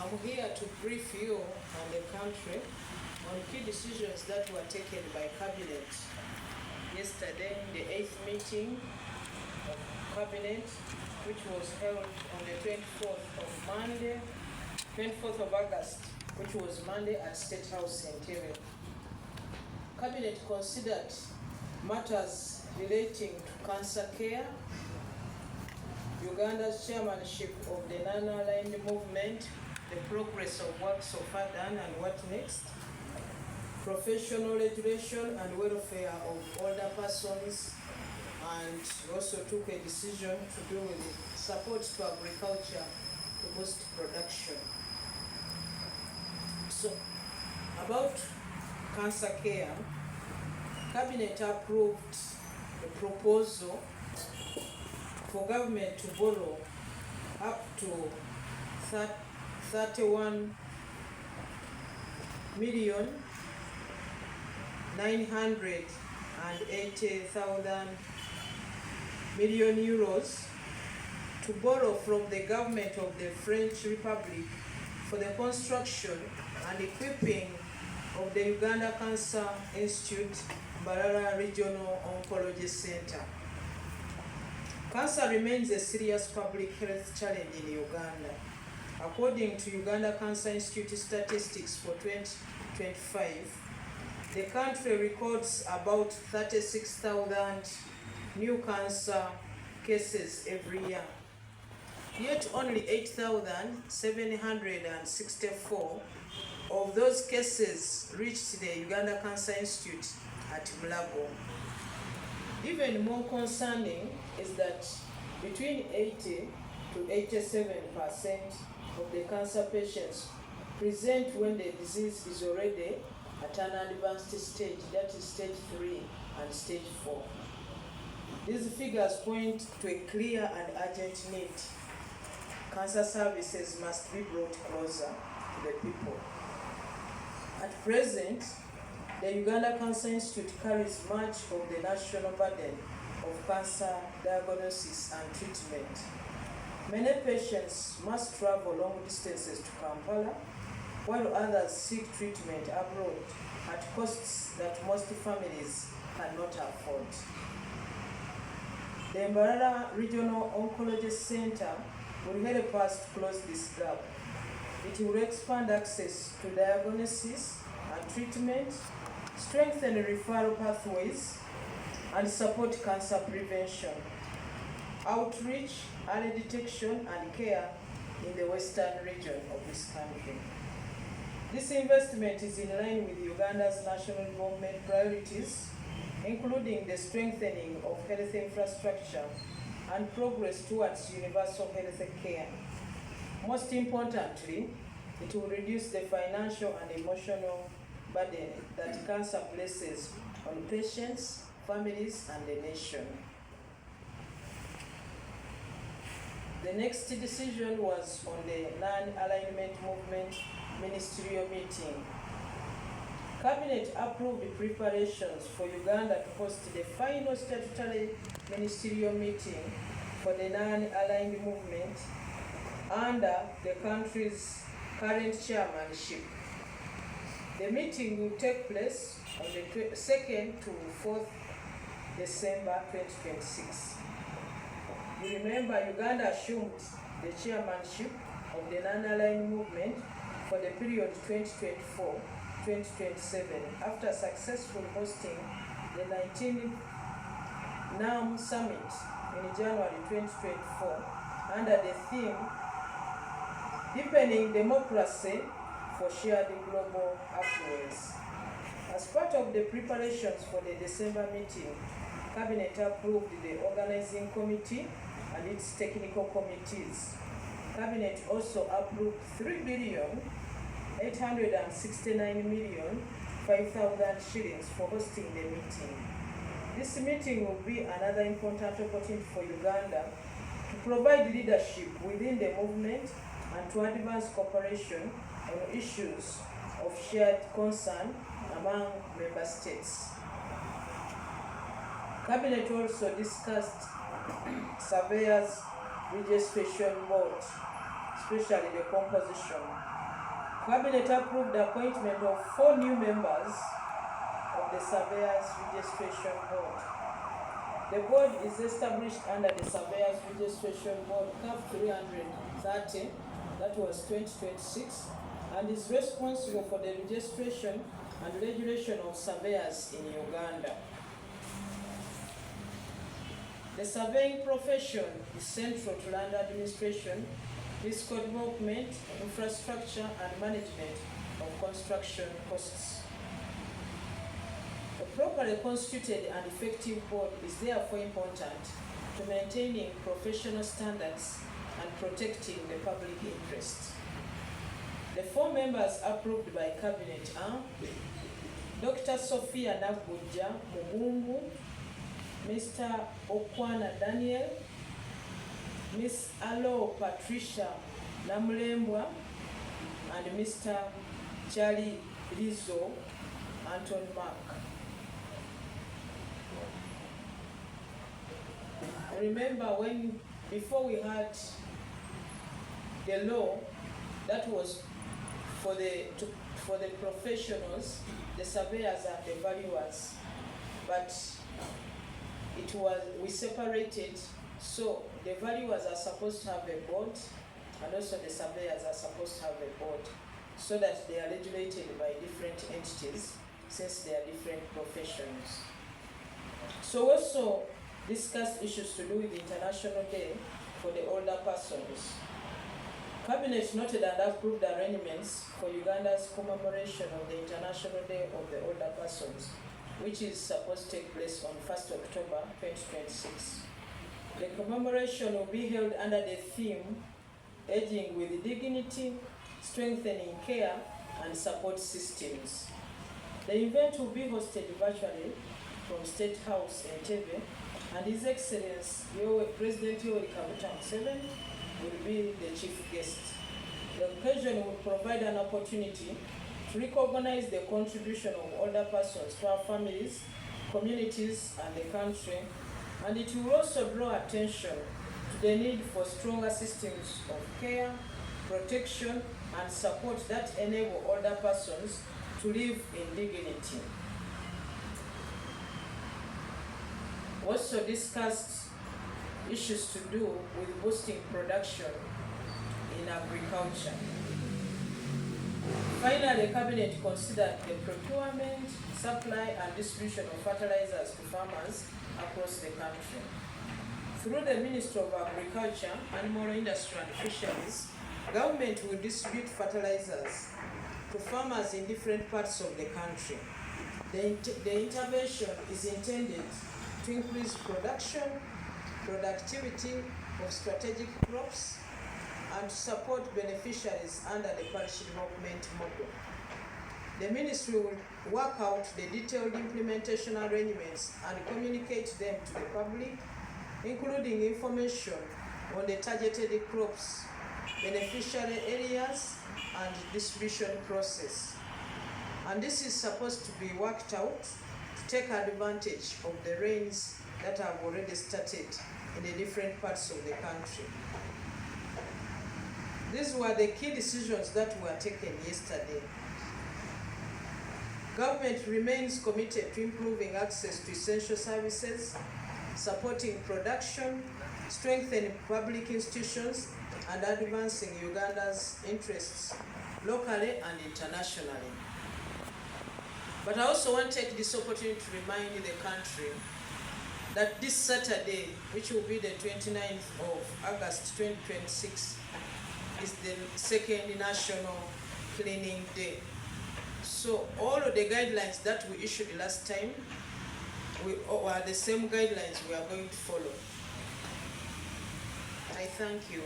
I'm here to brief you and the country on key decisions that were taken by Cabinet yesterday, the 8th meeting of Cabinet, which was held on the 24th of August, which was Monday at State House Interior. Cabinet considered matters relating to cancer care, Uganda's chairmanship of the non-aligned movement, the progress of work so far done and what next, professional regulation and welfare of older persons, and also took a decision to do with support to agriculture to boost production. So, about cancer care, Cabinet approved a proposal for government to borrow up to 31 million 980,000 million euros to borrow from the government of the French Republic for the construction and equipping of the Uganda Cancer Institute Mbarara Regional Oncology Center. Cancer remains a serious public health challenge in Uganda. According to Uganda Cancer Institute statistics for 2025, the country records about 36,000 new cancer cases every year. Yet only 8,764 of those cases reached the Uganda Cancer Institute at Mulago. Even more concerning is that between 80 to 87% of the cancer patients present when the disease is already at an advanced stage, that is stage 3 and stage 4. These figures point to a clear and urgent need. Cancer services must be brought closer to the people. At present, the Uganda Cancer Institute carries much of the national burden of cancer diagnosis and treatment. Many patients must travel long distances to Kampala, while others seek treatment abroad at costs that most families cannot afford. The Mbarara Regional Oncology Center will help us to close this gap. It will expand access to diagnosis and treatment, strengthen referral pathways, and support cancer prevention, outreach, early detection, and care in the western region of this country. This investment is in line with Uganda's national government priorities, including the strengthening of health infrastructure and progress towards universal health care. Most importantly, it will reduce the financial and emotional burden that cancer places on patients, families, and the nation. The next decision was on the non-alignment movement ministerial meeting. Cabinet approved the preparations for Uganda to host the final statutory ministerial meeting for the non-aligned movement under the country's current chairmanship. The meeting will take place on the 2nd to 4th December 2026. You remember Uganda assumed the chairmanship of the non-aligned movement for the period 2024-2027 after successfully hosting the 19th NAM Summit in January 2024 under the theme Deepening Democracy for Shared Global Affluence. As part of the preparations for the December meeting, Cabinet approved the organizing committee and its technical committees. Cabinet also approved 3,869,005,000 shillings for hosting the meeting. This meeting will be another important opportunity for Uganda to provide leadership within the movement and to advance cooperation on issues of shared concern among member states. Cabinet also discussed Surveyors Registration Board especially the composition. Cabinet approved the appointment of 4 new members of the Surveyors Registration Board. The board is established under the Surveyors Registration Board CAP 330, that was 2026, and is responsible for the registration and regulation of surveyors in Uganda. The surveying profession is central to land administration, fiscal development, infrastructure, and management of construction costs. A properly constituted and effective board is therefore important to maintaining professional standards and protecting the public interest. The 4 members approved by Cabinet are Dr. Sophia Nagujja Mubumbu, Mr. Okwana Daniel, Miss Alo Patricia Namulembwa, and Mr. Charlie Rizzo Anton Mark. Remember before we had the law that was for the professionals, the surveyors and the valuers, but we separated, so the valuers are supposed to have a board and also the surveyors are supposed to have a board, so that they are regulated by different entities since they are different professions. So also discussed issues to do with the International Day for the Older Persons. Cabinet noted and approved arrangements for Uganda's commemoration of the International Day of the Older Persons, which is supposed to take place on 1st October 2026. The commemoration will be held under the theme, Aging with Dignity, Strengthening Care and Support Systems. The event will be hosted virtually from State House in Entebbe, and His Excellency President Yoweri Kaguta Museveni will be the chief guest. The occasion will provide an opportunity to recognize the contribution of older persons to our families, communities, and the country, and it will also draw attention to the need for stronger systems of care, protection, and support that enable older persons to live in dignity. Also discussed issues to do with boosting production in agriculture. Finally, the Cabinet considered the procurement, supply, and distribution of fertilizers to farmers across the country. Through the Ministry of Agriculture, Animal Industry and Fisheries, government will distribute fertilizers to farmers in different parts of the country. The intervention is intended to increase production, productivity of strategic crops, and to support beneficiaries under the parish development model. The Ministry will work out the detailed implementation arrangements and communicate them to the public, including information on the targeted crops, beneficiary areas, and distribution process. And this is supposed to be worked out to take advantage of the rains that have already started in the different parts of the country. These were the key decisions that were taken yesterday. Government remains committed to improving access to essential services, supporting production, strengthening public institutions, and advancing Uganda's interests locally and internationally. But I also want to take this opportunity to remind the country that this Saturday, which will be the 29th of August 2026, is the second National Cleaning Day. So all of the guidelines that we issued last time are the same guidelines we are going to follow. I thank you.